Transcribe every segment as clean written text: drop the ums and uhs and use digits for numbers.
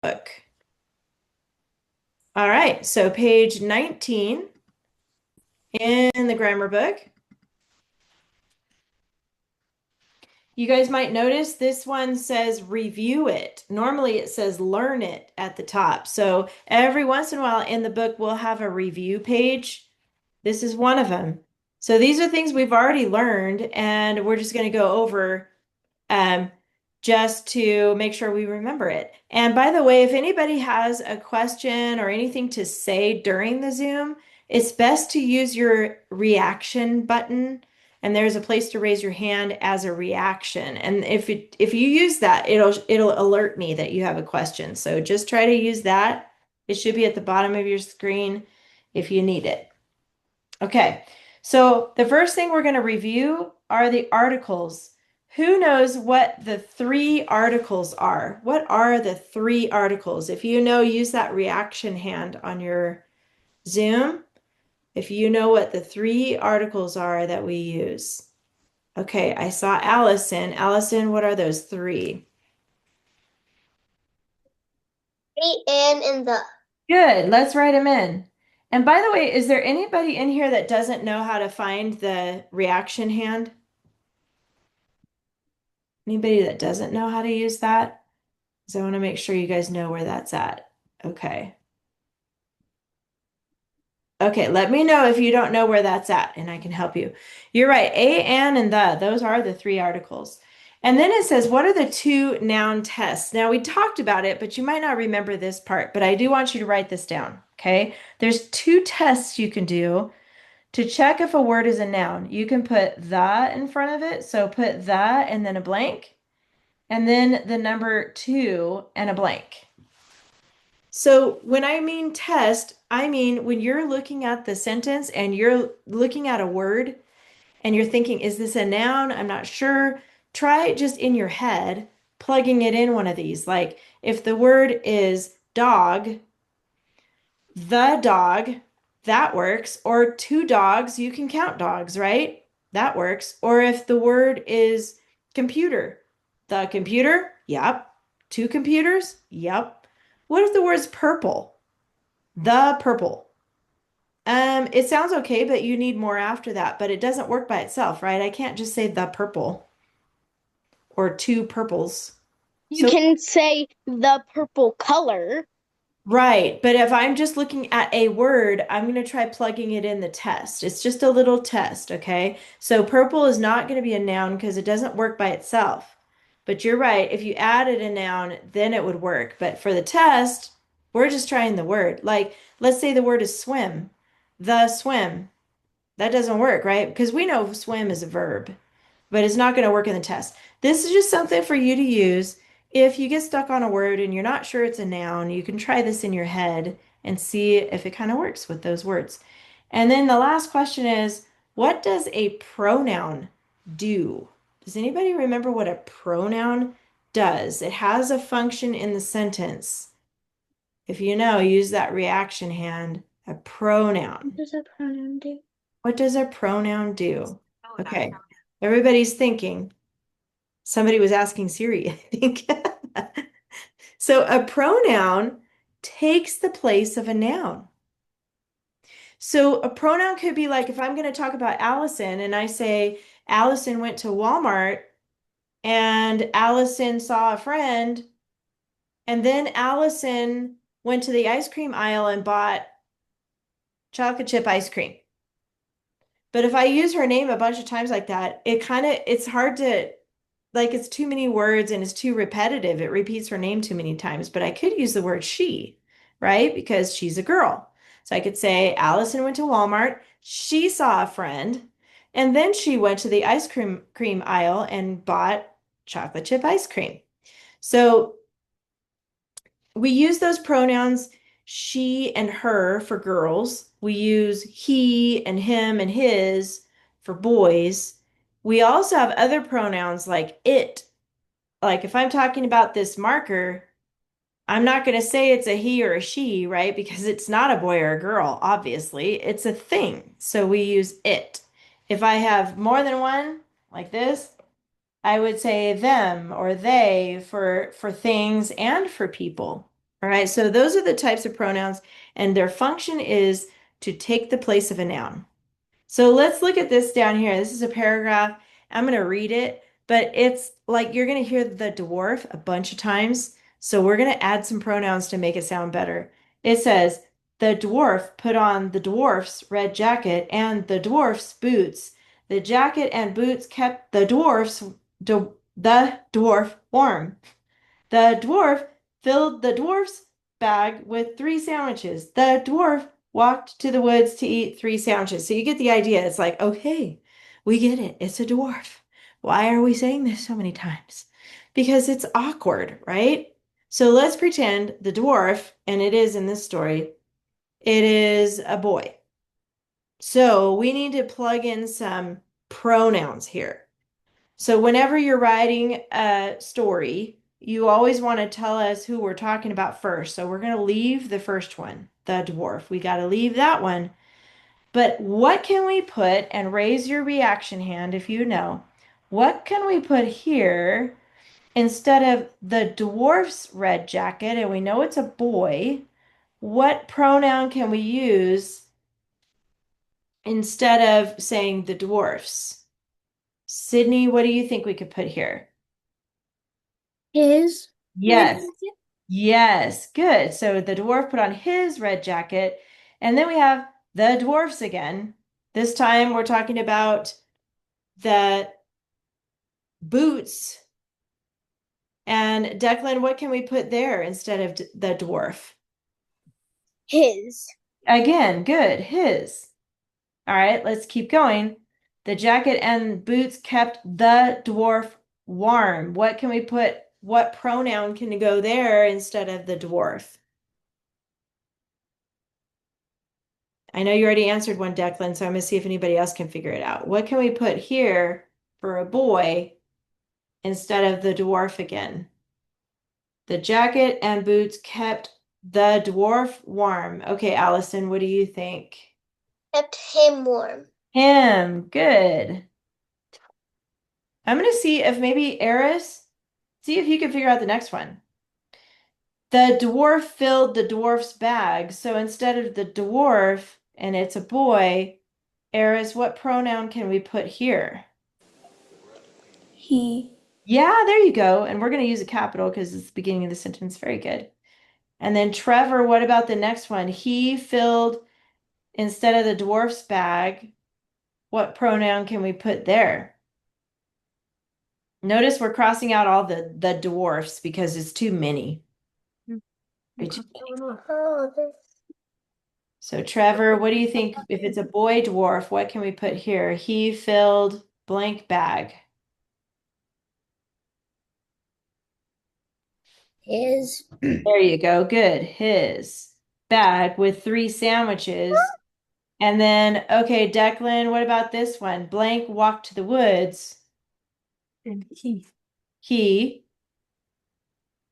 book. All right, so page 19 in the grammar book. You guys might notice this one says review it. Normally it says learn it at the top. So every once in a while in the book, we'll have a review page. This is one of them. So these are things we've already learned, and we're just going to go over um, just to make sure we remember it. And by the way, if anybody has a question or anything to say during the Zoom, it's best to use your reaction button. And there's a place to raise your hand as a reaction. And if you use that, it'll alert me that you have a question. So just try to use that. It should be at the bottom of your screen if you need it. Okay, so the first thing we're going to review are the articles. Who knows what the three articles are? What are the three articles? If you know, use that reaction hand on your Zoom. If you know what the three articles are that we use. Okay, I saw Allison. Allison, what are those three? And in the Good, let's write them in. And by the way, is there anybody in here that doesn't know how to find the reaction hand? Anybody that doesn't know how to use that? Because I want to make sure you guys know where that's at. Okay. Okay, let me know if you don't know where that's at and I can help you. You're right. A, and the. Those are the three articles. And then it says, what are the two noun tests? Now, we talked about it, but you might not remember this part, but I do want you to write this down. Okay. There's two tests you can do to check if a word is a noun. You can put the in front of it. So put the and then a blank, and then the number two and a blank. So when I mean test, I mean when you're looking at the sentence and you're looking at a word and you're thinking, is this a noun? I'm not sure. Try just in your head plugging it in one of these. Like if the word is dog, the dog, that works. Or two dogs, you can count dogs, right? That works. Or if the word is computer, the computer, yep. Two computers, yep. What if the word's purple? The purple. It sounds okay, but you need more after that, but it doesn't work by itself, right? I can't just say the purple or two purples. you So, can say the purple color. right, but if I'm just looking at a word, I'm going to try plugging it in the test. It's just a little test, okay? So purple is not going to be a noun because it doesn't work by itself. But you're right, if you added a noun, then it would work. But for the test, we're just trying the word. Like, let's say the word is swim. The swim. That doesn't work, right? Because we know swim is a verb, but it's not going to work in the test. This is just something for you to use. If you get stuck on a word and you're not sure it's a noun, you can try this in your head and see if it kind of works with those words. And then the last question is, what does a pronoun do? Does anybody remember what a pronoun does? It has a function in the sentence. If you know, use that reaction hand, a What pronoun. does a pronoun do? What does a pronoun do? Okay, everybody's thinking. Somebody was asking Siri, I think. So a pronoun takes the place of a noun. So a pronoun could be like if I'm going to talk about Allison and I say Allison went to Walmart and Allison saw a friend, and then Allison went to the ice cream aisle and bought chocolate chip ice cream. But if I use her name a bunch of times like that, it's hard to, like, it's too many words and it's too repetitive. It repeats her name too many times. But I could use the word she, right? Because she's a girl. So I could say Allison went to Walmart. She saw a friend. And then she went to the ice cream aisle and bought chocolate chip ice cream. So we use those pronouns she and her for girls. We use he and him and his for boys. We also have other pronouns like it. Like if I'm talking about this marker, I'm not going to say it's a he or a she, right? Because it's not a boy or a girl, obviously. It's a thing. So we use it. If I have more than one, like this, I would say them or they for things and for people. All right, so those are the types of pronouns, and their function is to take the place of a noun. So let's look at this down here. This is a paragraph. I'm going to read it, but it's like you're going to hear the dwarf a bunch of times. So we're going to add some pronouns to make it sound better. It says, the dwarf put on the dwarf's red jacket and the dwarf's boots. The jacket and boots kept the dwarf warm. The dwarf filled the dwarf's bag with three sandwiches. The dwarf walked to the woods to eat three sandwiches. So you get the idea. It's like, okay, we get it. It's a dwarf. Why are we saying this so many times? Because it's awkward, right? So let's pretend the dwarf, and it is in this story, it is a boy. So we need to plug in some pronouns here. So whenever you're writing a story, you always want to tell us who we're talking about first. So we're going to leave the first one, the dwarf. We got to leave that one. But what can we put, and raise your reaction hand if you know, what can we put here instead of the dwarf's red jacket, and we know it's a boy, what pronoun can we use instead of saying the dwarf's? Sydney, what do you think we could put here? His red Yes. jacket. Yes, good. So the dwarf put on his red jacket, and then we have the dwarfs again. This time we're talking about the boots. And Declan, what can we put there instead of the dwarf? His. Again, good, his. All right, let's keep going. The jacket and boots kept the dwarf warm. What can we put? What pronoun can go there instead of the dwarf? I know you already answered one, Declan, so I'm going to see if anybody else can figure it out. What can we put here for a boy instead of the dwarf again? The jacket and boots kept the dwarf warm. Okay, Allison, what do you think? Kept him warm. Him. Good. I'm going to see if maybe Eris, see if you can figure out the next one. The dwarf filled the dwarf's bag. So instead of the dwarf and it's a boy, Eris, what pronoun can we put here? He. Yeah, there you go. And we're going to use a capital because it's the beginning of the sentence. Very good. And then Trevor, what about the next one? He filled, instead of the dwarf's bag, what pronoun can we put there? Notice we're crossing out all the dwarfs because it's too many. It's- So Trevor, what do you think if it's a boy dwarf, what can we put here? He filled blank bag. His. There you go. Good. His bag with three sandwiches. And then, okay, Declan, what about this one? Blank walked to the woods. And he. He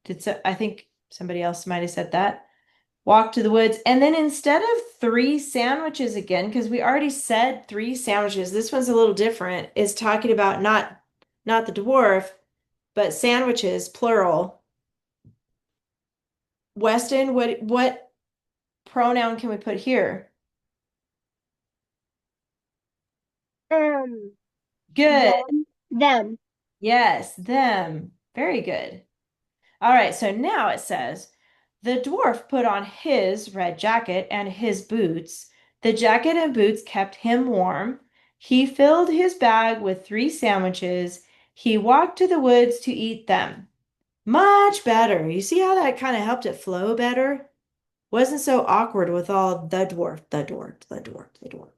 did so, I think somebody else might have said that. Walked to the woods. And then instead of three sandwiches again, because we already said three sandwiches, this one's a little different. Is talking about not the dwarf, but sandwiches, plural. Weston, what pronoun can we put here? Um. Good. Them. Yes, them. Very good. All right, so now it says, the dwarf put on his red jacket and his boots. The jacket and boots kept him warm. He filled his bag with three sandwiches. He walked to the woods to eat them. Much better. You see how that kind of helped it flow better? Wasn't so awkward with all the dwarf, the dwarf, the dwarf, the dwarf.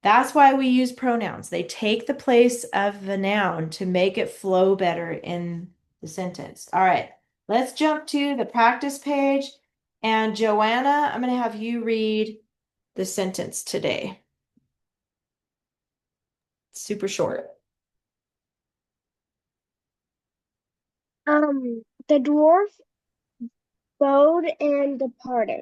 That's why we use pronouns. They take the place of the noun to make it flow better in the sentence. All right, let's jump to the practice page. And Joanna, I'm going to have you read the sentence today. Super short. The dwarf bowed and departed.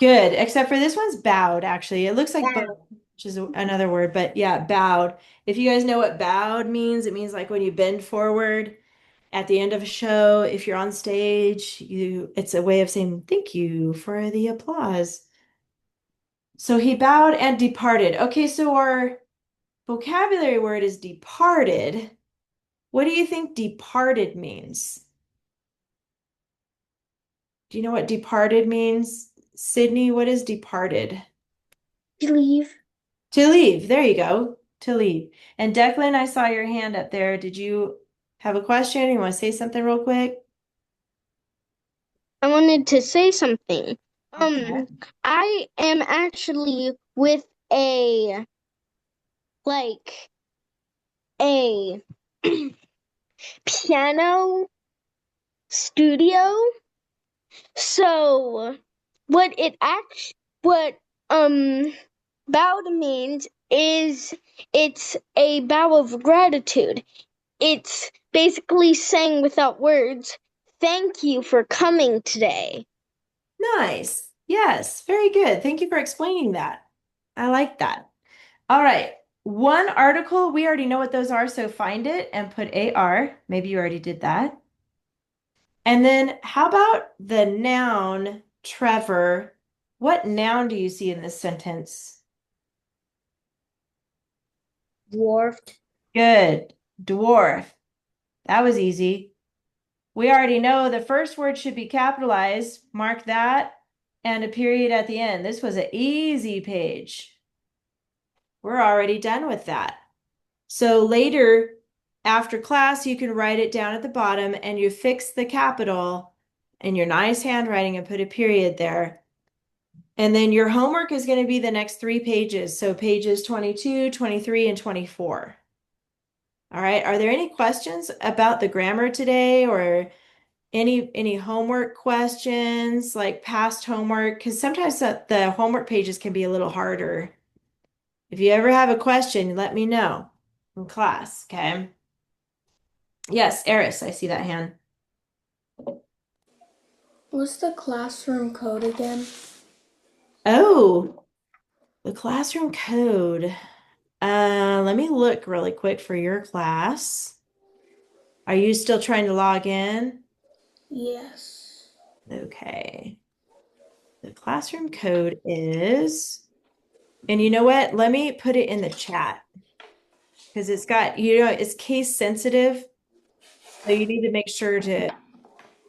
Good, except for this one's bowed, actually. It looks like Yeah. bowed, which is another word, but yeah, bowed. If you guys know what bowed means, it means like when you bend forward. at the end of a show, if you're on stage, it's a way of saying thank you for the applause. So he bowed and departed. Okay, so our vocabulary word is departed. What do you think departed means? Do you know what departed means? Sydney, what is departed? To leave. To leave. There you go. To leave. And Declan, I saw your hand up there. Did you have a question? You want to say something real quick? I wanted to say something. Okay. I am actually with a like a piano studio. So what bowed means is it's a bow of gratitude. It's basically saying without words, thank you for coming today. Nice. Yes, very good. Thank you for explaining that. I like that. All right. One article, we already know what those are, so find it and put AR. Maybe you already did that. And then how about the noun Trevor? What noun do you see in this sentence? Dwarfed. Good. Dwarf. That was easy. We already know the first word should be capitalized. Mark that and a period at the end. This was an easy page. We're already done with that. So later, after class, you can write it down at the bottom and you fix the capital in your nice handwriting and put a period there. And then your homework is going to be the next 3 pages. So pages 22, 23, and 24. All right. Are there any questions about the grammar today or any homework questions, like past homework? Because sometimes the homework pages can be a little harder. If you ever have a question, let me know in class, okay? Yes, Eris, I see that hand. What's the classroom code again? Oh, the classroom code. Let me look really quick for your class. Are you still trying to log in? Yes. Okay. The classroom code is, and you know what? Let me put it in the chat because it's got, it's case sensitive. So you need to make sure to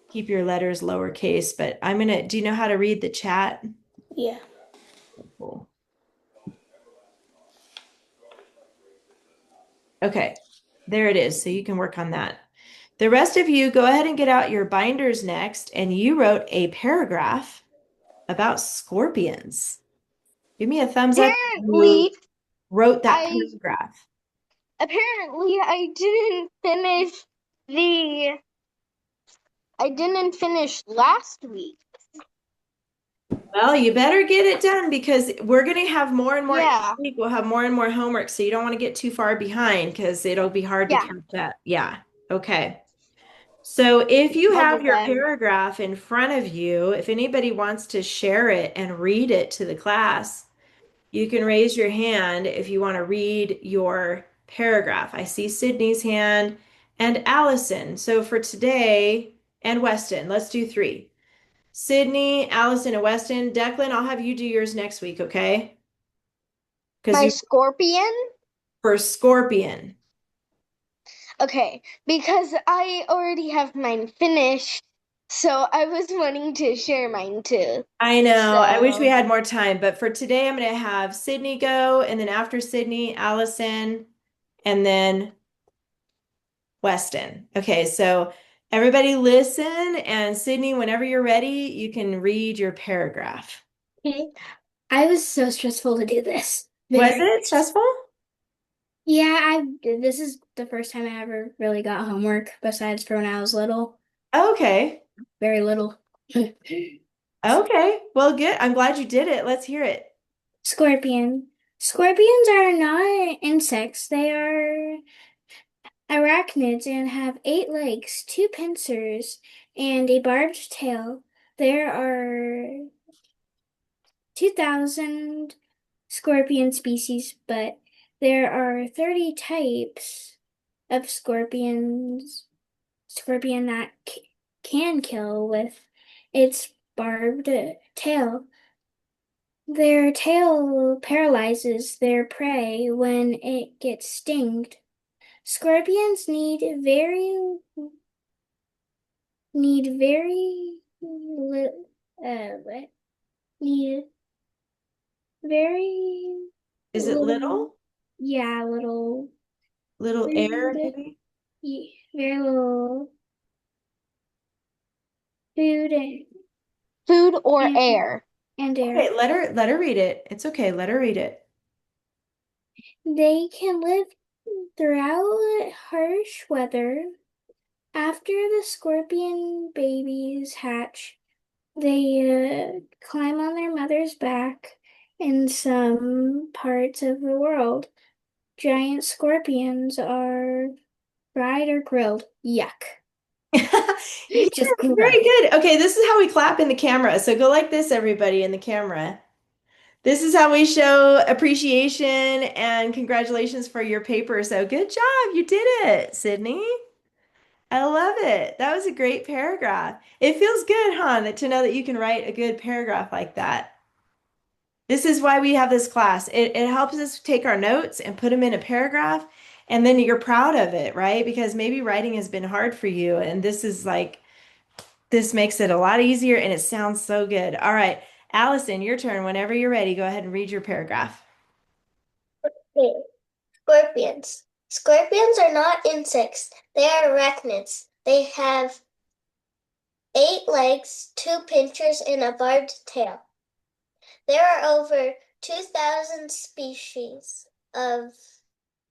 keep your letters lowercase, but do you know how to read the chat? Yeah. Cool. Okay, there it is. So you can work on that. The rest of you go ahead and get out your binders next, and you wrote a paragraph about scorpions. Give me a thumbs up if you Apparently, wrote that I paragraph. I the didn't finish last week. Well, you better get it done because we're going to have more and more each Yeah. week. We'll have more and more homework, so you don't want to get too far behind because it'll be hard to Yeah. catch up. Yeah. Okay. So if you Okay have your then. paragraph in front of you, if anybody wants to share it and read it to the class, you can raise your hand if you want to read your paragraph. I see Sydney's hand and Allison. So for today, and Weston, let's do three. Sydney, Allison, and Weston. Declan, I'll have you do yours next week, okay? Because My you scorpion? for scorpion. Okay, because I already have mine finished, so I was wanting to share mine too. I know. I wish we So, had more time, but for today, I'm going to have Sydney go, and then after Sydney, Allison, and then Weston. Okay, so everybody listen, and Sydney, whenever you're ready, you can read your paragraph. Okay. I was so stressful to do this. Was Very. it stressful? Yeah, this is the first time I ever really got homework besides for when I was little. Okay. Very little. Okay. Well, good. I'm glad you did it. Let's hear it. Scorpion. Scorpions are not insects. They are arachnids and have 8 legs, two pincers, and a barbed tail. There are 2,000 scorpion species, but there are 30 types of scorpions. scorpion that can kill with its barbed tail. Their tail paralyzes their prey when it gets stinged. Scorpions need what? Need very Is it little, little? yeah, little Little food, air, maybe? very little food Food or and, air? and Okay, air. let her read it. It's okay. Let her read it. They can live throughout harsh weather. After the scorpion babies hatch, they climb on their mother's back. In some parts of the world, giant scorpions are fried or grilled. Yuck. Yeah, Just gross. very good. Okay, this is how we clap in the camera. So go like this, everybody, in the camera. This is how we show appreciation and congratulations for your paper. So good job. You did it, Sydney. I love it. That was a great paragraph. It feels good, huh, to know that you can write a good paragraph like that. This is why we have this class. It helps us take our notes and put them in a paragraph, and then you're proud of it, right? Because maybe writing has been hard for you, and this makes it a lot easier and it sounds so good. All right, Allison, your turn. Whenever you're ready, go ahead and read your paragraph. Okay. Scorpions. Scorpions are not insects. They are arachnids. They have 8 legs, 2 pinchers, and a barbed tail. There are over 2,000 species of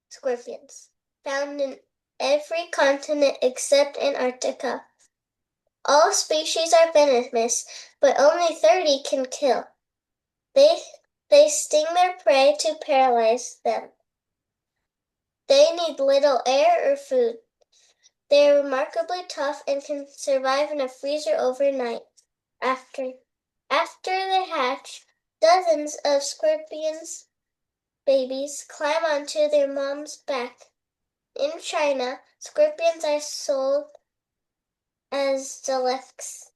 scorpions found in every continent except Antarctica. All species are venomous, but only 30 can kill. They, they sting their prey to paralyze them. They need little air or food. They are remarkably tough and can survive in a freezer overnight. After, after they hatch, dozens of scorpions babies climb onto their mom's back. In China, scorpions are sold as delicacy.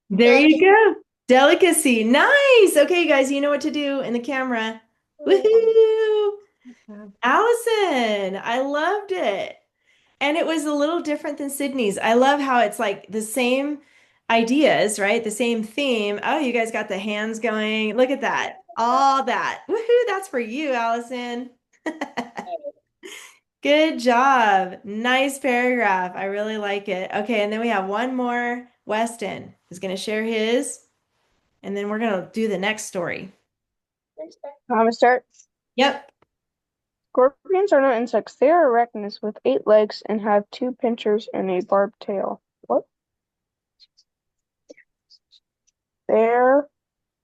There you Delicacy. go. Delicacy. Nice. Okay, guys, you know what to do in the camera. Woohoo! Allison, I loved it. And it was a little different than Sydney's. I love how it's like the same ideas, right? The same theme. Oh, you guys got the hands going. Look at that. All that. Woohoo, that's for you, Allison. Good job. Nice paragraph. I really like it. Okay, and then we have one more. Weston is going to share his, and then we're going to do the next story. I'm gonna start. Yep. Scorpions are not insects. They are arachnids with 8 legs and have 2 pinchers and a barbed tail. What? There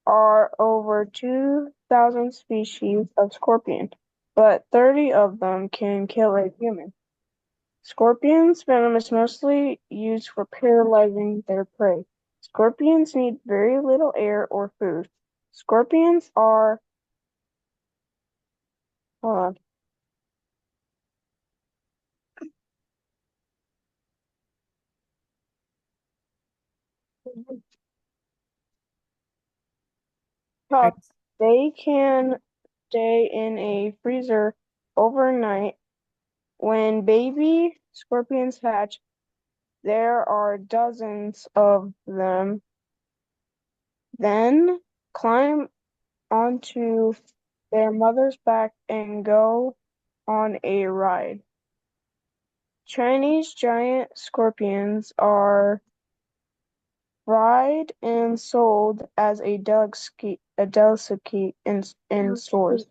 are over 2,000 species of scorpion, but 30 of them can kill a human. Scorpions' venom is mostly used for paralyzing their prey. Scorpions need very little air or food. Scorpions are, hold on, tough. They can stay in a freezer overnight. When baby scorpions hatch, there are dozens of them. Then climb onto their mother's back and go on a ride. Chinese giant scorpions are fried and sold as a delicacy in stores.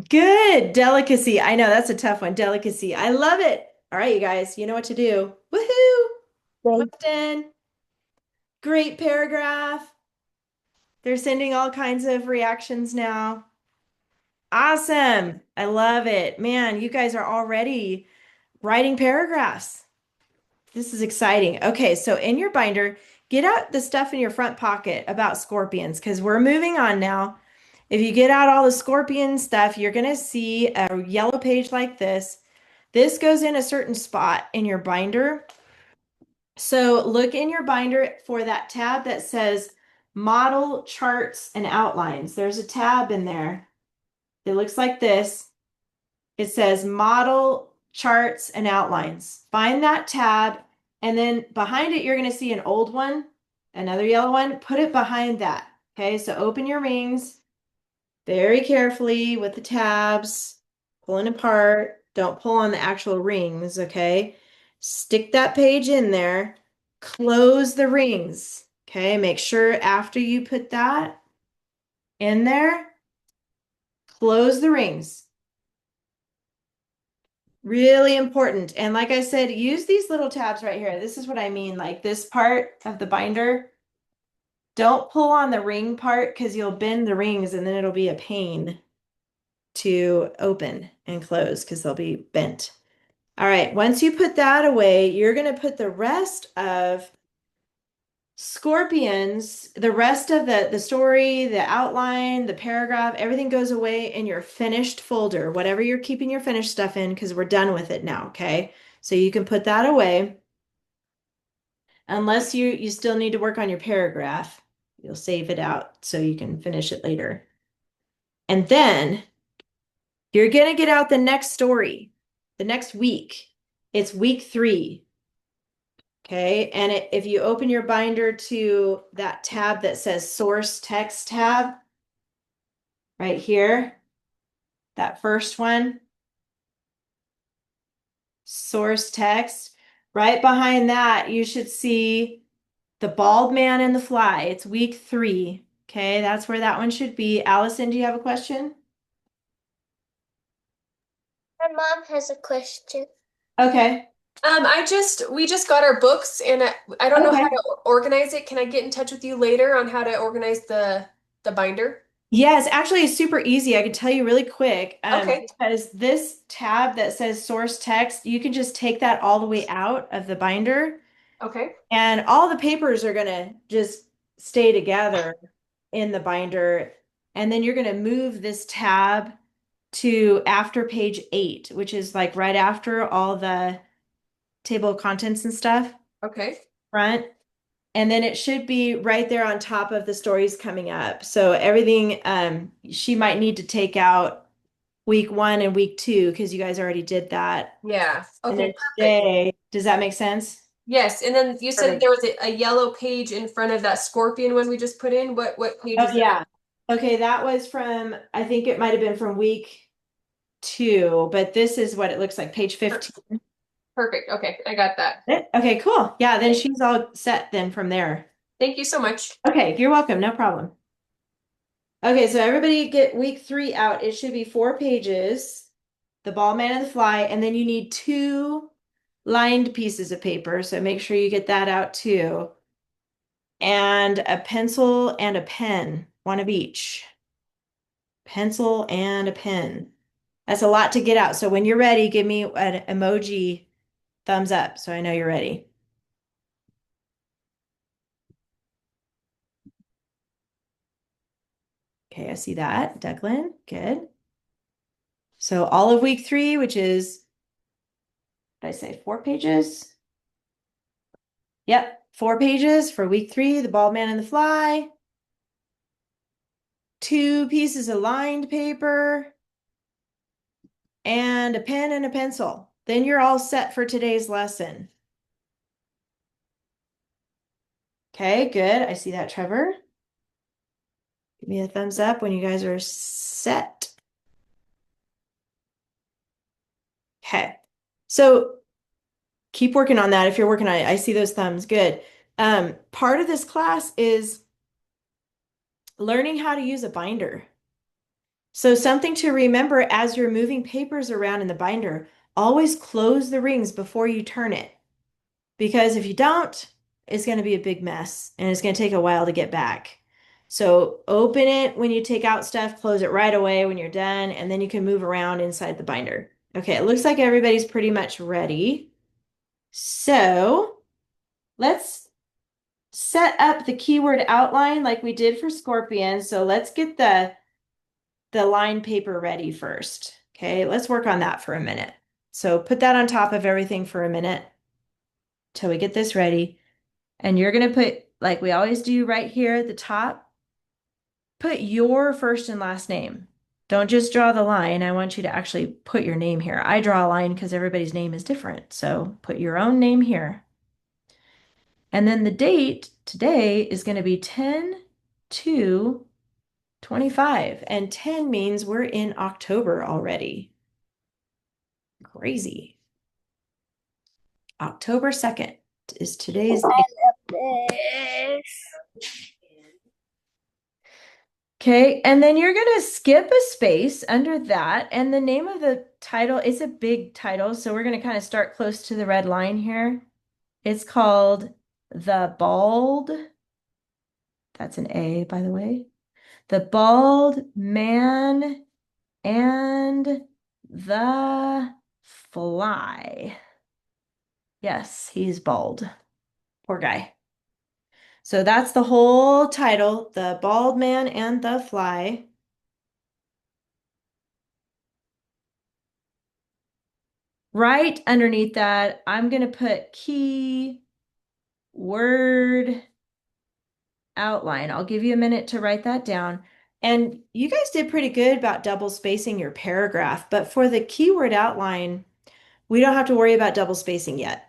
Good. Delicacy. I know that's a tough one. Delicacy. I love it. All right, you guys, you know what to do. Woohoo! They Weston, great paragraph. They're sending all kinds of reactions now. Awesome. I love it. Man, you guys are already writing paragraphs. This is exciting. Okay, so in your binder, get out the stuff in your front pocket about scorpions because we're moving on now. If you get out all the scorpion stuff, you're going to see a yellow page like this. This goes in a certain spot in your binder. So look in your binder for that tab that says Model Charts and Outlines. There's a tab in there. It looks like this. It says Model Charts and Outlines. Find that tab, and then behind it, you're going to see an old one, another yellow one. Put it behind that. Okay, so open your rings very carefully with the tabs, pulling apart. Don't pull on the actual rings, okay? Stick that page in there. Close the rings, okay? Make sure after you put that in there, close the rings. Really important. And like I said, use these little tabs right here. This is what I mean, like this part of the binder. Don't pull on the ring part because you'll bend the rings and then it'll be a pain to open and close because they'll be bent. All right, once you put that away, you're going to put the rest of Scorpions, the rest of the story, the outline, the paragraph, everything goes away in your finished folder, whatever you're keeping your finished stuff in, because we're done with it now, okay? So you can put that away. Unless you still need to work on your paragraph, you'll save it out so you can finish it later. And then you're going to get out the next story, the next week. It's week 3. Okay, and if you open your binder to that tab that says Source Text tab, right here, that first one, Source Text, right behind that, you should see The Bald Man and the Fly. It's week 3. Okay, that's where that one should be. Allison, do you have a question? My mom has a question. Okay. We just got our books and I don't know how Okay. to organize it. Can I get in touch with you later on how to organize the binder? Yes, actually, it's super easy. I can tell you really quick, Okay. because this tab that says source text, you can just take that all the way out of the binder, Okay. and all the papers are gonna just stay together in the binder. And then you're gonna move this tab to after page 8, which is like right after all the table of contents and stuff, Okay. front. And then it should be right there on top of the stories coming up. So everything, she might need to take out week 1 and week 2 because you guys already did that. Yeah. And Okay, then perfect. today, does that make sense? Yes, and then you said Perfect. there was a yellow page in front of that scorpion one we just put in. What page Oh, is that? yeah. Okay, that was from, I think it might have been from week 2, but this is what it looks like, page 15. Perfect. Okay, I got that. Okay, cool. Yeah, then she's all set then from there. Thank you so much. Okay, you're welcome. No problem. Okay, so everybody get week 3 out. It should be 4 pages, the ball man and the fly, and then you need 2 lined pieces of paper. So make sure you get that out too. And a pencil and a pen, one of each. Pencil and a pen. That's a lot to get out. So when you're ready, give me an emoji thumbs up so I know you're ready. Okay, I see that. Declan, good. So all of week 3, which is, what did I say, 4 pages? Yep, 4 pages for week 3, the bald man and the fly. 2 pieces of lined paper and a pen and a pencil. Then you're all set for today's lesson. Okay, good. I see that, Trevor. Give me a thumbs up when you guys are set. Okay, so keep working on that if you're working on it. I see those thumbs. Good. Part of this class is learning how to use a binder. So something to remember as you're moving papers around in the binder, always close the rings before you turn it. Because if you don't, it's going to be a big mess and it's going to take a while to get back. So open it when you take out stuff, close it right away when you're done, and then you can move around inside the binder. Okay, it looks like everybody's pretty much ready. So let's set up the keyword outline like we did for Scorpion. So let's get the line paper ready first. Okay, let's work on that for a minute. So put that on top of everything for a minute till we get this ready. And you're going to put, like we always do right here at the top, put your first and last name. Don't just draw the line. I want you to actually put your name here. I draw a line because everybody's name is different. So put your own name here. And then the date today is going to be 10/2/25. And 10 means we're in October already. Crazy. October 2nd is today's date. Okay, and then you're going to skip a space under that. And the name of the title is a big title. So we're going to kind of start close to the red line here. It's called The Bald. That's an A, by the way. The Bald Man and the Fly. Yes, he's bald. Poor guy. So that's the whole title, The Bald Man and the Fly. Right underneath that, I'm going to put key word outline. I'll give you a minute to write that down. And you guys did pretty good about double spacing your paragraph, but for the keyword outline, we don't have to worry about double spacing yet.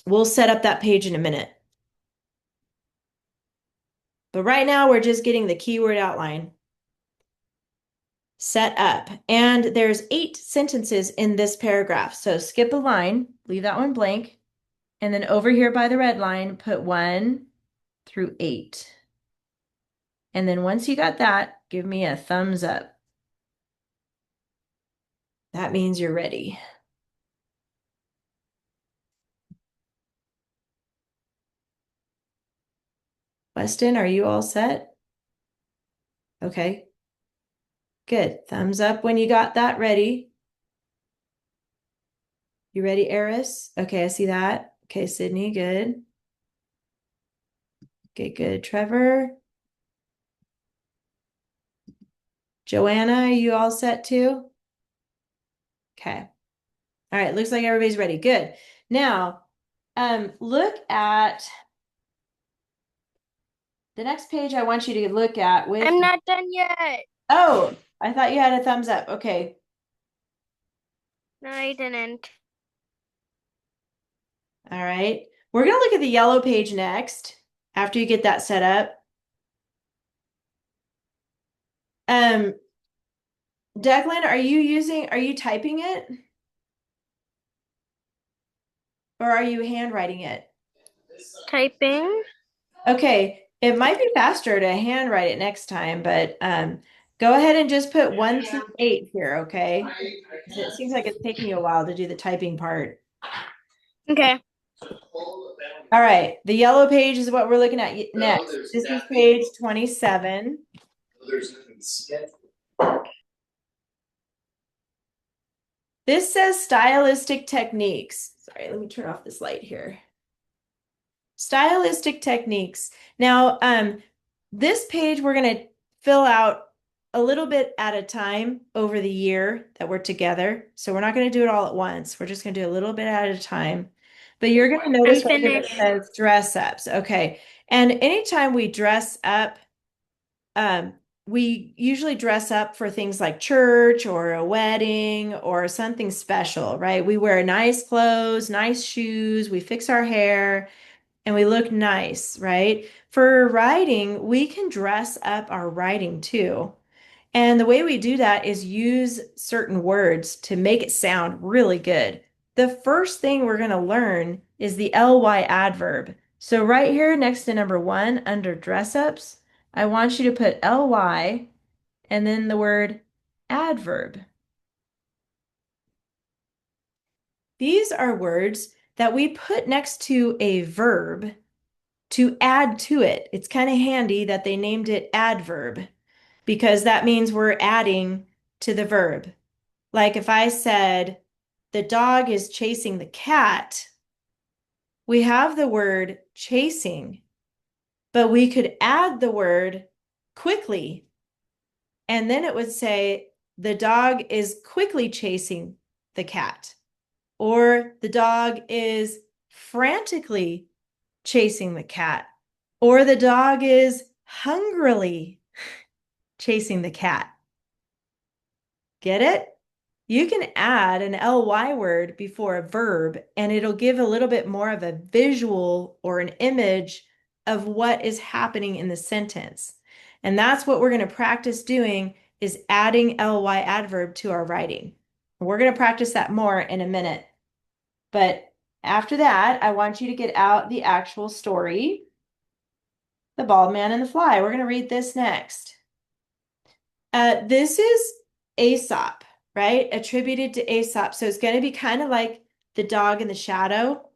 We'll set up that page in a minute. But right now, we're just getting the keyword outline set up. And there's 8 sentences in this paragraph. So skip a line, leave that one blank. And then over here by the red line, put 1 through 8. And then once you got that, give me a thumbs up. That means you're ready. Weston, are you all set? Okay. Good. Thumbs up when you got that ready. You ready, Eris? Okay, I see that. Okay, Sydney, good. Okay, good. Trevor. Joanna, are you all set too? Okay. All right, looks like everybody's ready. Good. Now, look at the next page I want you to look at with. I'm not done yet. Oh, I thought you had a thumbs up. Okay. No, I didn't. All right. We're going to look at the yellow page next after you get that set up. Declan, are you typing it? Or are you handwriting it? Typing. Okay, it might be faster to handwrite it next time, but go ahead and just put 1 through 8 here, okay? 'Cause it seems like it's taking you a while to do the typing part. Okay. All right, the yellow page is what we're looking at next. This is page 27. This says stylistic techniques. Sorry, let me turn off this light here. Stylistic techniques. Now, this page we're going to fill out a little bit at a time over the year that we're together. So we're not going to do it all at once. We're just going to do a little bit at a time. But you're going to notice right here that it says dress ups. Okay. And anytime we dress up, we usually dress up for things like church or a wedding or something special, right? We wear nice clothes, nice shoes, we fix our hair, and we look nice, right? For writing, we can dress up our writing too. And the way we do that is use certain words to make it sound really good. The first thing we're going to learn is the ly adverb. So right here next to number 1 under dress ups, I want you to put ly and then the word adverb. These are words that we put next to a verb to add to it. It's kind of handy that they named it adverb because that means we're adding to the verb. Like if I said, the dog is chasing the cat, we have the word chasing, but we could add the word quickly. And then it would say, the dog is quickly chasing the cat. Or the dog is frantically chasing the cat. Or the dog is hungrily chasing the cat. Get it? You can add an ly word before a verb, and it'll give a little bit more of a visual or an image of what is happening in the sentence. And that's what we're going to practice doing is adding ly adverb to our writing. We're going to practice that more in a minute. But after that, I want you to get out the actual story, The Bald Man and the Fly. We're going to read this next. This is Aesop, right? Attributed to Aesop. So it's going to be kind of like The Dog in the Shadow.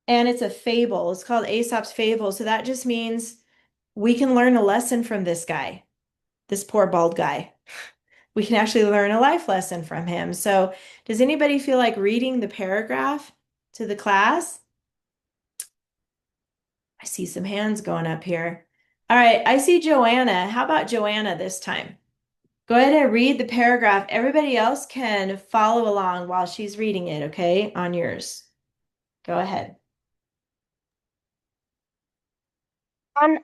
And it's a fable. It's called Aesop's Fable. So that just means we can learn a lesson from this guy, this poor bald guy. We can actually learn a life lesson from him. So does anybody feel like reading the paragraph to the class? I see some hands going up here. All right, I see Joanna. How about Joanna this time? Go ahead and read the paragraph. Everybody else can follow along while she's reading it, okay? On yours. Go ahead. On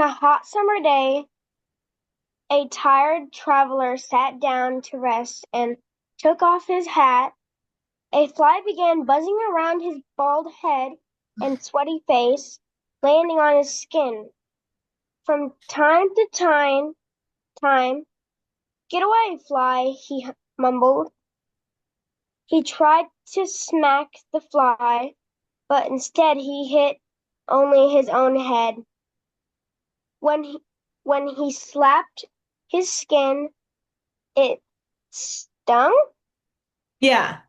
a hot summer day, a tired traveler sat down to rest and took off his hat. A fly began buzzing around his bald head and sweaty face, landing on his skin. From time to time, "Get away, fly," he mumbled. He tried to smack the fly, but instead he hit only his own head. When he slapped his skin, it stung, Yeah,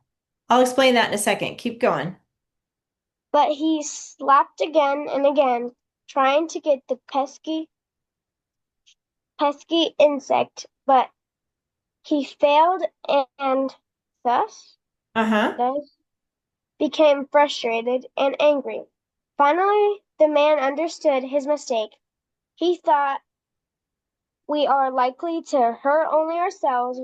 I'll explain that in a second. Keep going. but he slapped again and again, trying to get the pesky insect, but he failed and thus Uh-huh. thus became frustrated and angry. Finally, the man understood his mistake. He thought, "We are likely to hurt only ourselves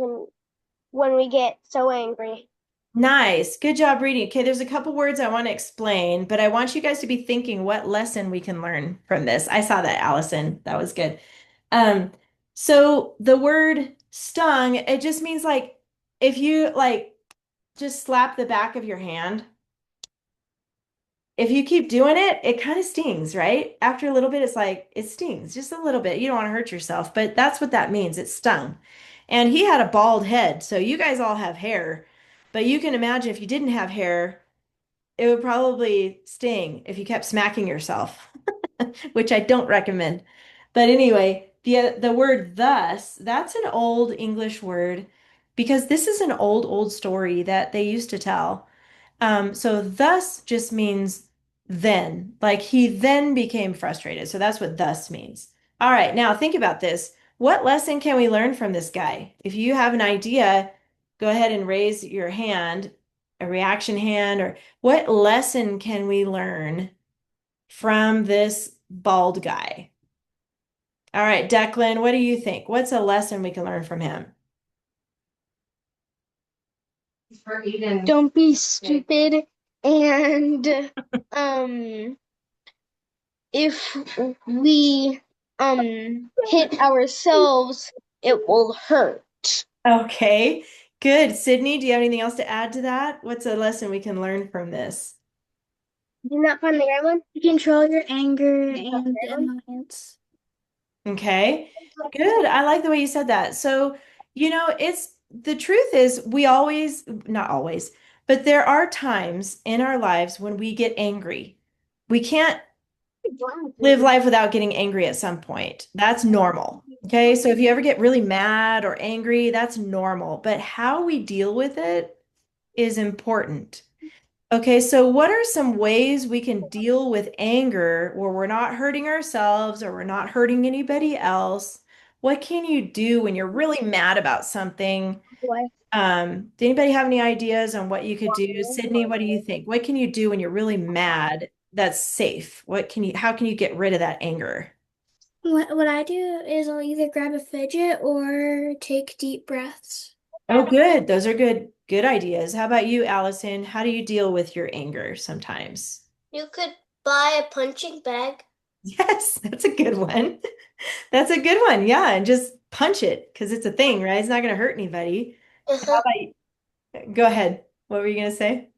when we get so angry." Nice. Good job reading. Okay, there's a couple words I want to explain, but I want you guys to be thinking what lesson we can learn from this. I saw that, Allison. That was good. Um, so the word stung, it just means like if you like just slap the back of your hand, if you keep doing it, it kind of stings, right? After a little bit, it's like it stings just a little bit. You don't want to hurt yourself, but that's what that means. It stung. And he had a bald head, so you guys all have hair, but you can imagine if you didn't have hair, it would probably sting if you kept smacking yourself, which I don't recommend. But anyway, the word thus, that's an old English word because this is an old story that they used to tell. So thus just means then, like he then became frustrated. So that's what thus means. All right, now think about this. What lesson can we learn from this guy? If you have an idea, go ahead and raise your hand, a reaction hand, or what lesson can we learn from this bald guy? All right, Declan, what do you think? What's a lesson we can learn from him? Don't be stupid. And if we hit ourselves, it will hurt. Okay, good. Sydney, do you have anything else to add to that? What's a lesson we can learn from this? Did you not find the right one? Control your anger and annoyance. Okay, good. I like the way you said that. So, it's the truth is we always, not always, but there are times in our lives when we get angry. We can't live life without getting angry at some point. That's normal. Okay, so if you ever get really mad or angry, that's normal. But how we deal with it is important. Okay, so what are some ways we can deal with anger where we're not hurting ourselves or we're not hurting anybody else? What can you do when you're really mad about something? Do anybody have any ideas on what you could do? Sydney, what do you think? What can you do when you're really mad that's safe? How can you get rid of that anger? What I do is I'll either grab a fidget or take deep breaths. Oh, good. Those are good Good ideas. How about you, Allison? How do you deal with your anger sometimes? You could buy a punching bag. Yes, that's a good one. That's a good one. Yeah, and just punch it because it's a thing, right? It's not going to hurt anybody. How Uh-huh. about you? Go ahead. What were you going to say?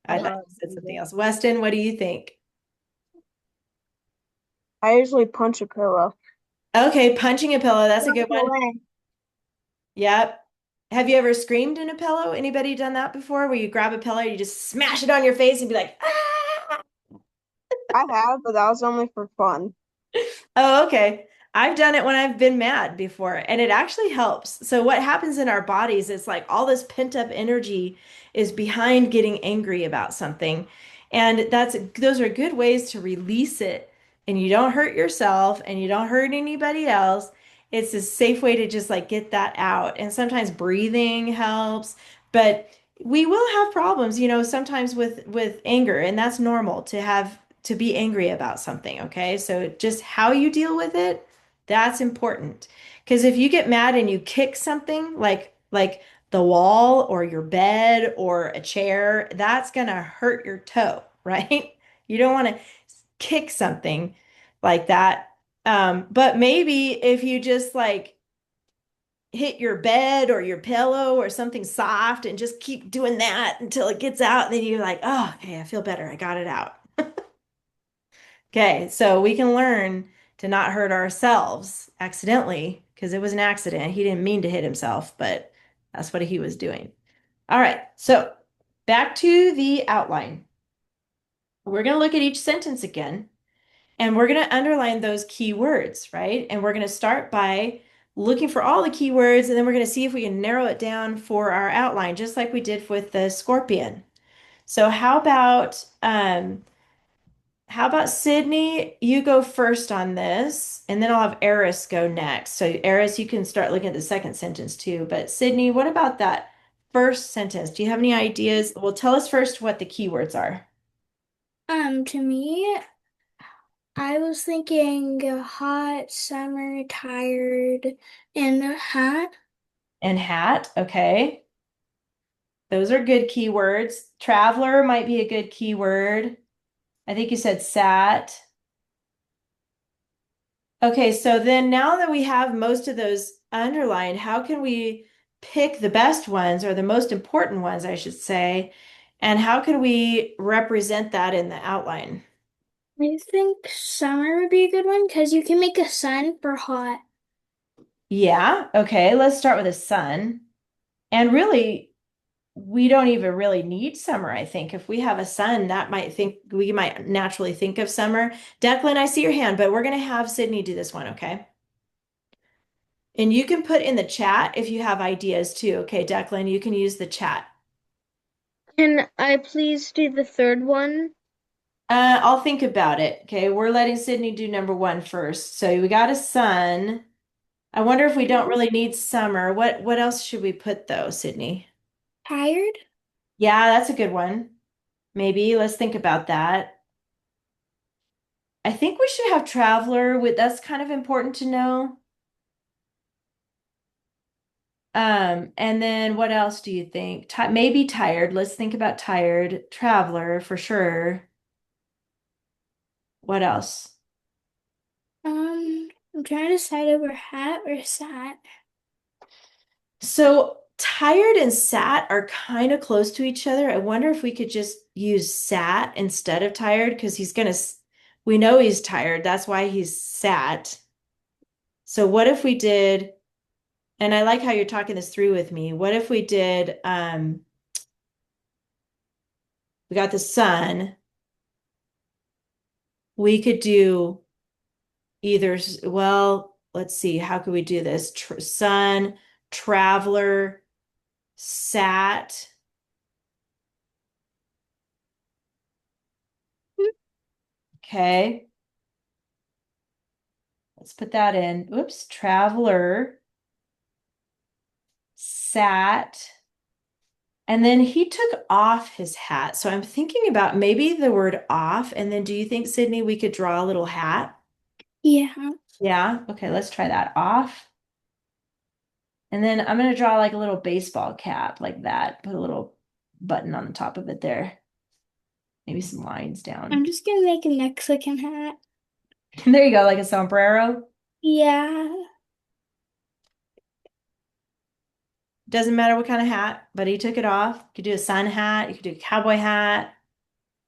I thought you said something else. Weston, what do you think? I usually punch a pillow. Okay, punching a pillow. That's a Walk good one. away. Yep. Have you ever screamed in a pillow? Anybody done that before? Where you grab a pillow, you just smash it on your face and be like, ah! I have, but that was only for fun. Oh, okay. I've done it when I've been mad before, and it actually helps. So what happens in our bodies is like all this pent up energy is behind getting angry about something. And those are good ways to release it. And you don't hurt yourself and you don't hurt anybody else. It's a safe way to just like get that out. And sometimes breathing helps, but we will have problems, sometimes with anger, and that's normal to be angry about something, okay? So just how you deal with it, that's important. Because if you get mad and you kick something like the wall or your bed or a chair, that's gonna hurt your toe, right? You don't want to kick something like that. But maybe if you just like hit your bed or your pillow or something soft and just keep doing that until it gets out, then you're like, oh, okay, I feel better. I got it out. Okay, so we can learn to not hurt ourselves accidentally because it was an accident. He didn't mean to hit himself, but that's what he was doing. All right, so back to the outline. We're going to look at each sentence again, and we're going to underline those key words, right? And we're going to start by looking for all the key words, and then we're going to see if we can narrow it down for our outline, just like we did with the scorpion. So how about Sydney? You go first on this, and then I'll have Eris go next. So Eris, you can start looking at the second sentence too. But Sydney, what about that first sentence? Do you have any ideas? Well, tell us first what the keywords are. To me, I was thinking hot, summer, tired, and hat. And hat, okay. Those are good keywords. Traveler might be a good keyword. I think you said sat. Okay, so then now that we have most of those underlined, how can we pick the best ones or the most important ones, I should say, and how can we represent that in the outline? I think summer would be a good one because you can make a sun for hot. Yeah, okay, let's start with the sun. And really, we don't even really need summer, I think. If we have a sun, we might naturally think of summer. Declan, I see your hand, but we're going to have Sydney do this one, okay? And you can put in the chat if you have ideas too. Okay, Declan, you can use the chat. Can I please do the third one? I'll think about it. Okay, we're letting Sydney do number one first. So we got a sun. I wonder if we don't really need summer. What else should we put though, Sydney? Tired? Yeah, that's a good one. Maybe let's think about that. I think we should have traveler with that's kind of important to know. And then what else do you think? Ti maybe tired. Let's think about tired. Traveler for sure. What else? I'm trying to decide over hat or sat. So tired and sat are kind of close to each other. I wonder if we could just use sat instead of tired because we know he's tired. That's why he's sat. So what if we did, and I like how you're talking this through with me. What if we did, we got the sun. We could do well, let's see, how could we do this? Sun, traveler, sat. Okay. Let's put that in. Oops, traveler sat, and then he took off his hat. So I'm thinking about maybe the word off. And then do you think, Sydney, we could draw a little hat? Yeah. Yeah. Okay, let's try that. Off. And then I'm going to draw like a little baseball cap like that. Put a little button on the top of it there. Maybe some lines down. I'm just gonna make a Mexican hat. There you go, like a sombrero. Yeah. Doesn't matter what kind of hat, but he took it off. You could do a sun hat, you could do a cowboy hat,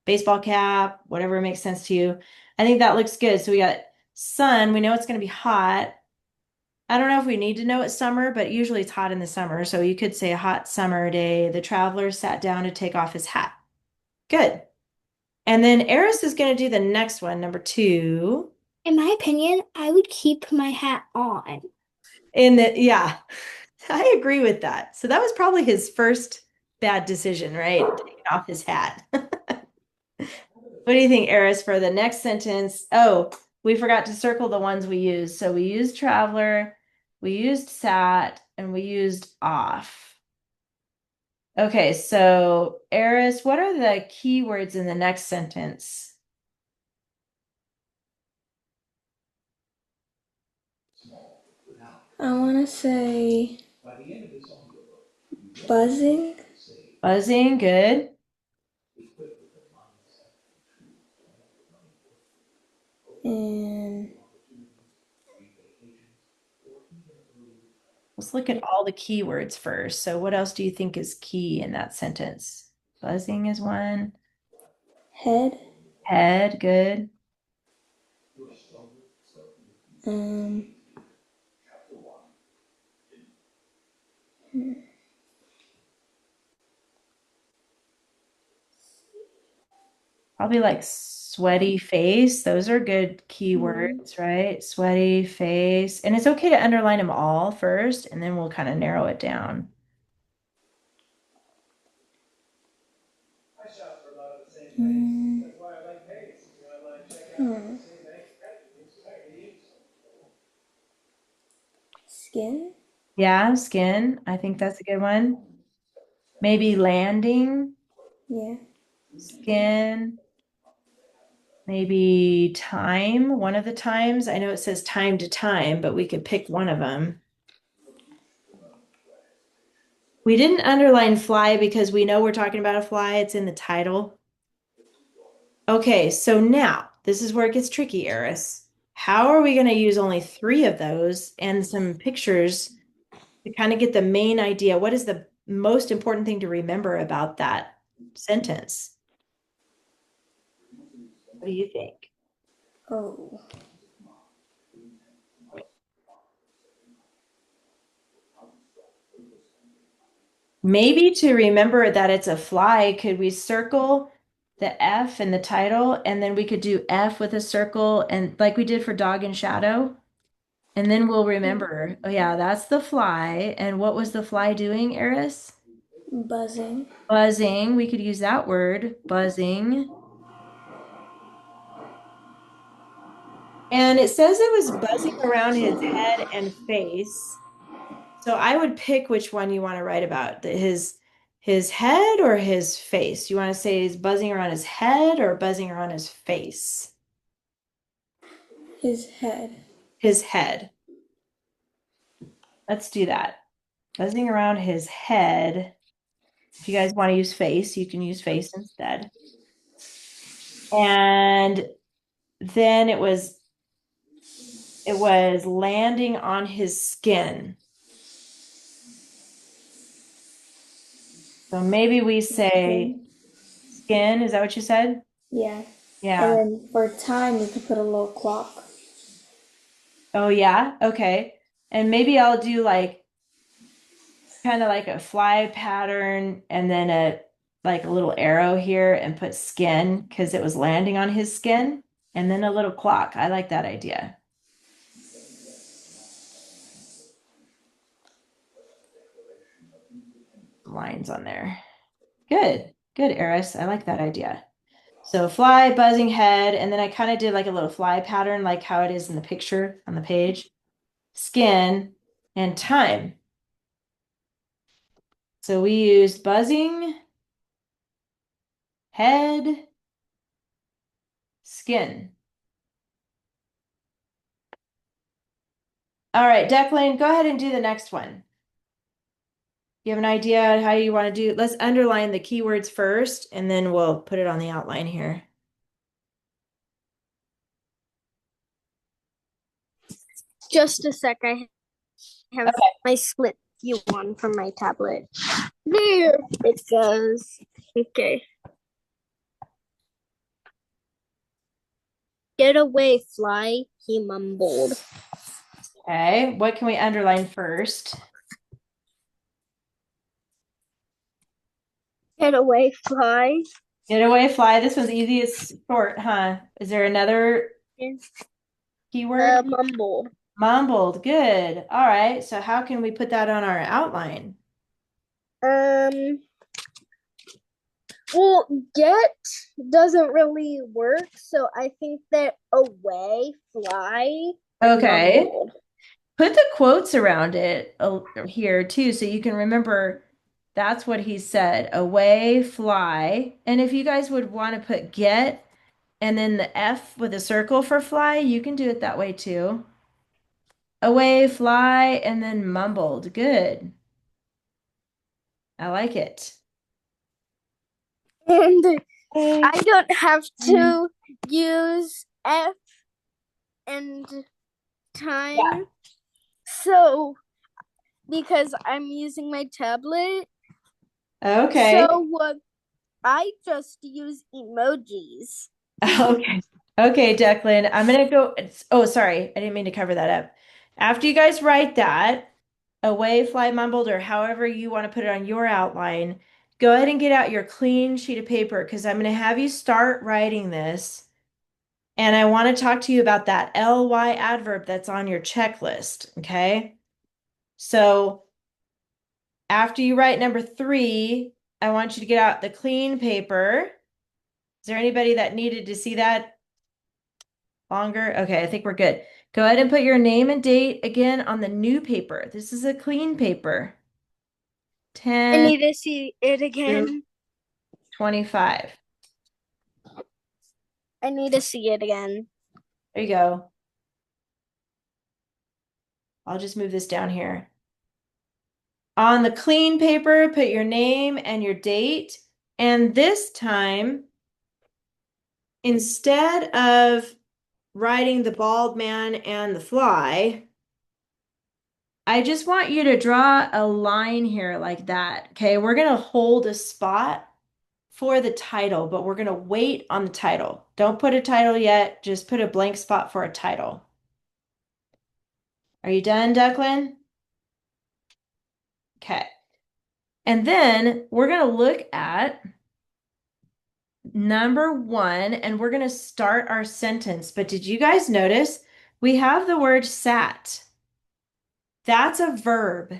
baseball cap, whatever makes sense to you. I think that looks good. So we got sun. We know it's going to be hot. I don't know if we need to know it's summer, but usually it's hot in the summer. So you could say a hot summer day. The traveler sat down to take off his hat. Good. And then Eris is going to do the next one, number 2. In my opinion, I would keep my hat on. Yeah, I agree with that. So that was probably his first bad decision, right? Taking off his hat. What do you think, Eris, for the next sentence? Oh, we forgot to circle the ones we used. So we used traveler, we used sat, and we used off. Okay, so Eris, what are the keywords in the next sentence? I want to say buzzing Buzzing, good. and Let's look at all the keywords first. So what else do you think is key in that sentence? Buzzing is one. head. Head, good. Um, Probably like sweaty face. Those are good keywords, right? Sweaty face. And it's okay to underline them all first, and then we'll kind of narrow it down. mm, hmm. Skin. Yeah, skin. I think that's a good one. Maybe landing, Yeah. skin. Maybe time, one of the times. I know it says time to time, but we could pick one of them. We didn't underline fly because we know we're talking about a fly. It's in the title. Okay, so now this is where it gets tricky, Eris. How are we going to use only 3 of those and some pictures to kind of get the main idea? What is the most important thing to remember about that sentence? What do you think? Oh. Maybe to remember that it's a fly, could we circle the F in the title and then we could do F with a circle and like we did for dog and shadow? And then we'll remember, oh yeah, that's the fly. And what was the fly doing, Eris? Buzzing. Buzzing. We could use that word, buzzing. And it says it was buzzing around his head and face. So I would pick which one you want to write about, his head or his face. You want to say he's buzzing around his head or buzzing around his face? His head. His head. Let's do that. Buzzing around his head. If you guys want to use face, you can use face instead. And then it was landing on his skin. So maybe we say skin. Is that what you said? Yeah. And Yeah. then for time, you could put a little clock. Oh, yeah. Okay. And maybe I'll do like kind of like a fly pattern and then a little arrow here and put skin because it was landing on his skin and then a little clock. I like that idea. Lines on there. Good. Good, Eris. I like that idea. So fly, buzzing head, and then I kind of did like a little fly pattern, like how it is in the picture on the page. Skin and time. So we used buzzing, head, skin. All right, Declan, go ahead and do the next one. You have an idea how you want to do? Let's underline the keywords first, and then we'll put it on the outline here. Just a sec. I have Okay. my split view on from my tablet. There it goes. Okay. Get away, fly, he mumbled. Okay. What can we underline first? Get away, fly. Get away, fly. This one's easy. It's short, huh? Is there another keyword? Mumbled. Mumbled. Good. All right. So how can we put that on our outline? Um, well, get doesn't really work, so I think that away, fly, and Okay. mumbled. Put the quotes around it here too, so you can remember that's what he said. Away, fly. And if you guys would want to put get and then the F with a circle for fly, you can do it that way too. Away, fly, and then mumbled. Good. I like it. And I don't have to use F and Yeah. time, so because I'm using my tablet, Okay. so I just use emojis. Okay. Okay, Declan. I'm gonna go. Oh, sorry. I didn't mean to cover that up. After you guys write that, away, fly, mumbled, or however you want to put it on your outline, go ahead and get out your clean sheet of paper because I'm gonna have you start writing this. And I want to talk to you about that ly adverb that's on your checklist. Okay. So after you write number 3, I want you to get out the clean paper. Is there anybody that needed to see that longer? Okay, I think we're good. Go ahead and put your name and date again on the new paper. This is a clean paper. I 10 need to see it through again. 25. I need to see it again. There you go. I'll just move this down here. On the clean paper, put your name and your date. And this time, instead of writing the bald man and the fly, I just want you to draw a line here like that. Okay, we're going to hold a spot for the title, but we're going to wait on the title. Don't put a title yet, just put a blank spot for a title. Are you done, Declan? Okay. And then we're going to look at number 1 and we're going to start our sentence. But did you guys notice we have the word sat? That's a verb.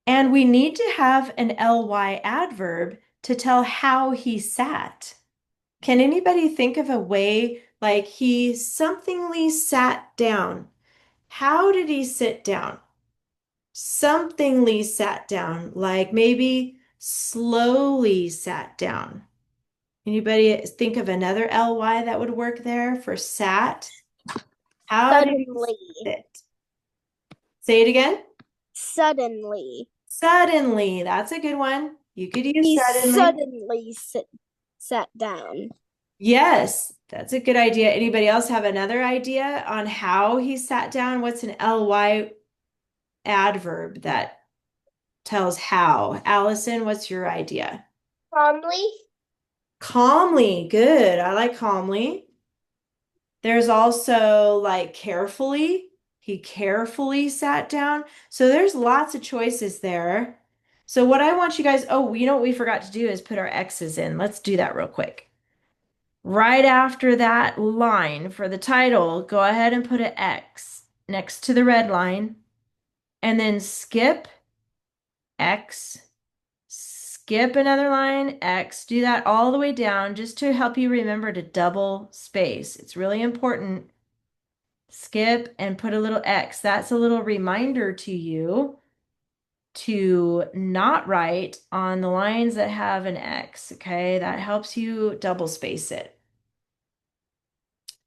And we need to have an ly adverb to tell how he sat. Can anybody think of a way like he somethingly sat down? How did he sit down? Somethingly sat down, like maybe slowly sat down. Anybody think of another ly that would work there for sat? How did he Suddenly. sit? Say it again. Suddenly. Suddenly. That's a good one. You could use He suddenly. suddenly sat down. Yes, that's a good idea. Anybody else have another idea on how he sat down? What's an ly adverb that tells how? Allison, what's your idea? Calmly. Calmly. Good. I like calmly. There's also like carefully. He carefully sat down. So there's lots of choices there. So what I want you guys, oh, you know what we forgot to do is put our X's in. Let's do that real quick. Right after that line for the title, go ahead and put an X next to the red line and then skip X, skip another line, X. Do that all the way down just to help you remember to double space. It's really important. Skip and put a little X. That's a little reminder to you to not write on the lines that have an X, okay? That helps you double space it.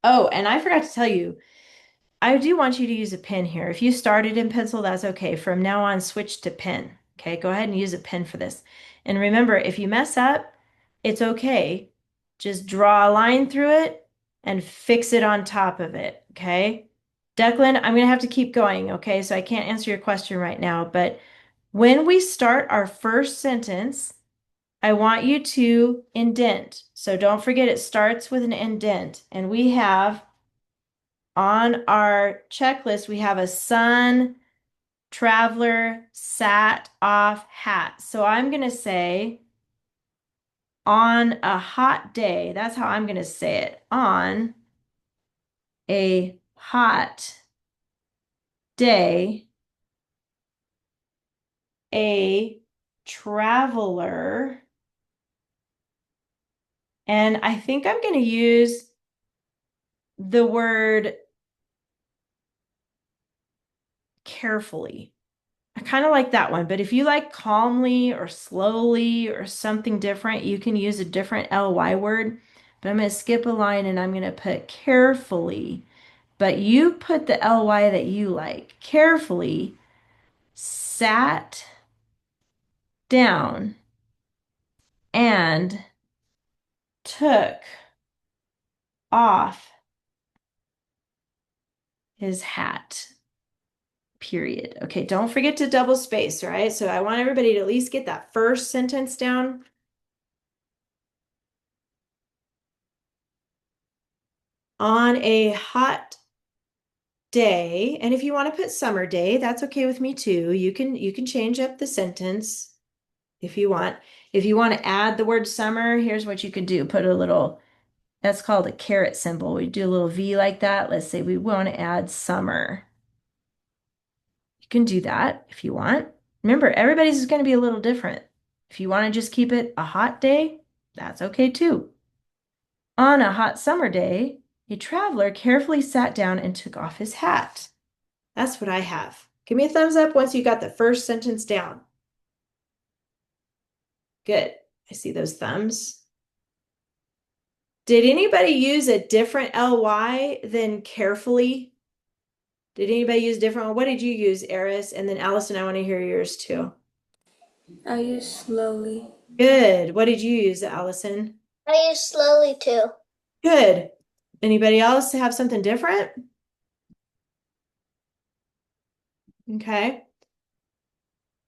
Oh, and I forgot to tell you, I do want you to use a pen here. If you started in pencil, that's okay. From now on, switch to pen. Okay, go ahead and use a pen for this. And remember, if you mess up, it's okay. Just draw a line through it and fix it on top of it. Okay. Declan, I'm going to have to keep going. Okay. So I can't answer your question right now, but when we start our first sentence, I want you to indent. So don't forget it starts with an indent. And we have on our checklist, we have a sun, traveler, sat, off, hat. So I'm going to say on a hot day. That's how I'm going to say it. On a hot day, a traveler. And I think I'm going to use the word carefully. I kind of like that one, but if you like calmly or slowly or something different, you can use a different ly word. But I'm going to skip a line and I'm going to put carefully. But you put the ly that you like. Carefully sat down and took off his hat. Period. Okay, don't forget to double space, all right? So I want everybody to at least get that first sentence down. On a hot day, and if you want to put summer day, that's okay with me too. You can change up the sentence if you want. If you want to add the word summer, here's what you can do. Put a little, that's called a caret symbol. We do a little V like that. Let's say we want to add summer. You can do that if you want. Remember, everybody's is going to be a little different. If you want to just keep it a hot day, that's okay too. On a hot summer day, a traveler carefully sat down and took off his hat. That's what I have. Give me a thumbs up once you got the first sentence down. Good. I see those thumbs. Did anybody use a different ly than carefully? Did anybody use different one? What did you use, Eris? And then Allison, I want to hear yours too. I use slowly. Good. What did you use, Allison? I use slowly too. Good. Anybody else have something different? Okay.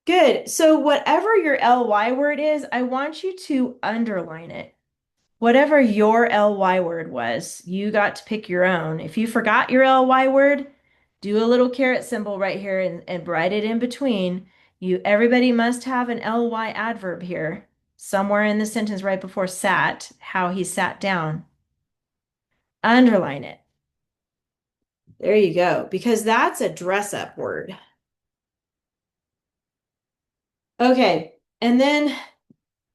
Good. So whatever your ly word is, I want you to underline it. Whatever your ly word was, you got to pick your own. If you forgot your ly word, do a little caret symbol right here and write it in between. Everybody must have an ly adverb here somewhere in the sentence right before sat, how he sat down. Underline it. There you go, because that's a dress up word. Okay, and then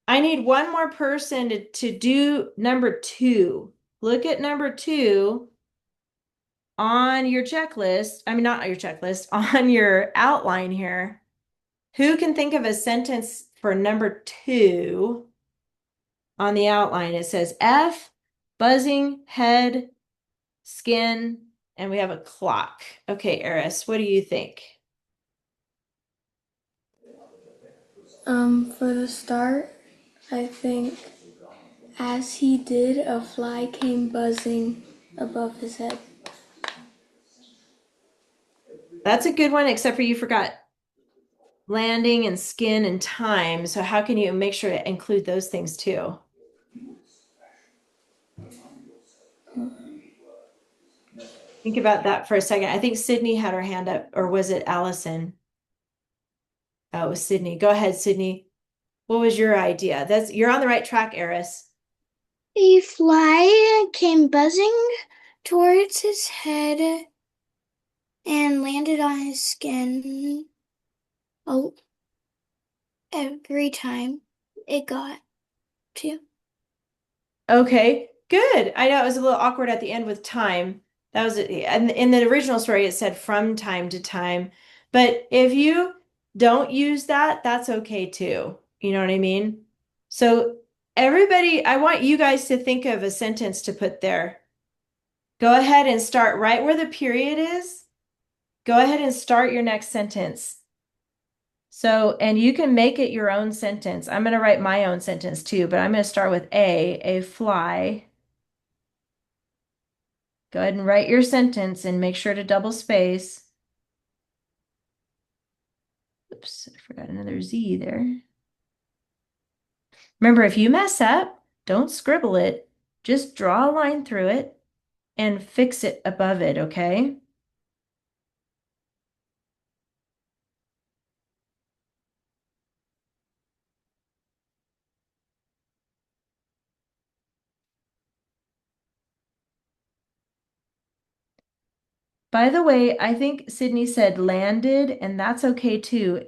I need one more person to do number 2. Look at number 2 on your checklist. I mean, not on your checklist, on your outline here. Who can think of a sentence for number 2 on the outline? It says F, buzzing, head, skin, and we have a clock. Okay, Eris, what do you think? For the start, I think as he did, a fly came buzzing above his head. That's a good one, except for you forgot landing and skin and time. So how can you make sure to include those things too? Think about that for a second. I think Sydney had her hand up, or was it Allison? Oh, it was Sydney. Go ahead, Sydney. What was your idea? You're on the right track, Eris. A fly came buzzing towards his head and landed on his skin every time it got to. Okay, good. I know it was a little awkward at the end with time. That was and in the original story, it said from time to time. But if you don't use that, that's okay too. You know what I mean? So everybody, I want you guys to think of a sentence to put there. Go ahead and start right where the period is. Go ahead and start your next sentence. So, and you can make it your own sentence. I'm going to write my own sentence too, but I'm going to start with a fly. Go ahead and write your sentence and make sure to double space. Oops, I forgot another Z there. Remember, if you mess up, don't scribble it. Just draw a line through it and fix it above it, okay? By the way, I think Sydney said landed, and that's okay too.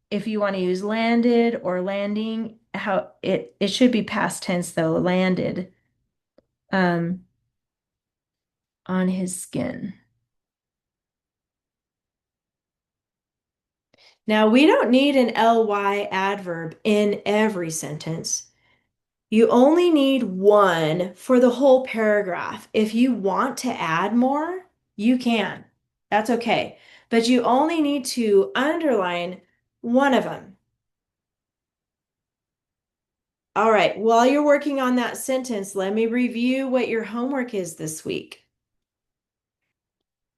If you want to use landed or landing, how it should be past tense though, landed um on his skin. Now, we don't need an ly adverb in every sentence. You only need one for the whole paragraph. If you want to add more, you can. That's okay. But you only need to underline one of them. All right, while you're working on that sentence, let me review what your homework is this week.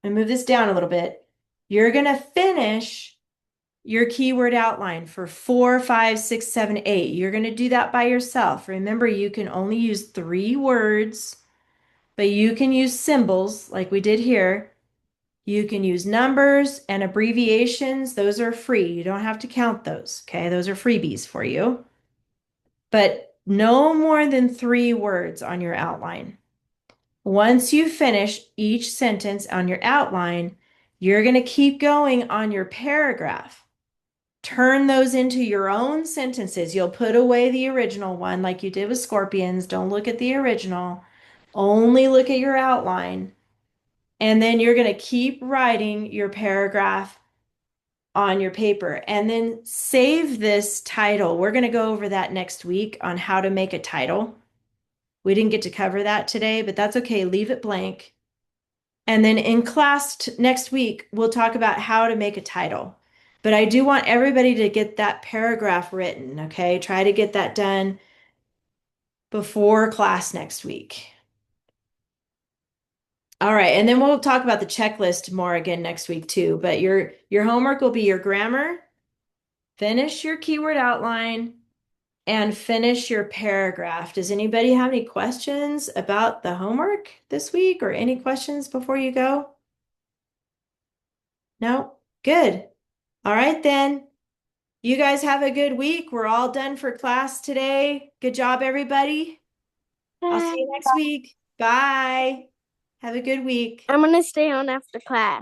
And move this down a little bit. You're going to finish your keyword outline for 4, 5, 6, 7, 8. You're going to do that by yourself. Remember, you can only use 3 words, but you can use symbols like we did here. You can use numbers and abbreviations. Those are free. You don't have to count those, okay? Those are freebies for you. But no more than 3 words on your outline. Once you finish each sentence on your outline, you're going to keep going on your paragraph. Turn those into your own sentences. You'll put away the original one like you did with scorpions. Don't look at the original. Only look at your outline. And then you're going to keep writing your paragraph on your paper and then save this title. We're going to go over that next week on how to make a title. We didn't get to cover that today, but that's okay. Leave it blank. And then in class next week, we'll talk about how to make a title. But I do want everybody to get that paragraph written, okay? Try to get that done before class next week. All right, and then we'll talk about the checklist more again next week too. But your homework will be your grammar, finish your keyword outline, and finish your paragraph. Does anybody have any questions about the homework this week or any questions before you go? No? Good. All right then. You guys have a good week. We're all done for class today. Good job, everybody. I'll see you next week. Bye. Have a good week. I'm gonna stay on after class.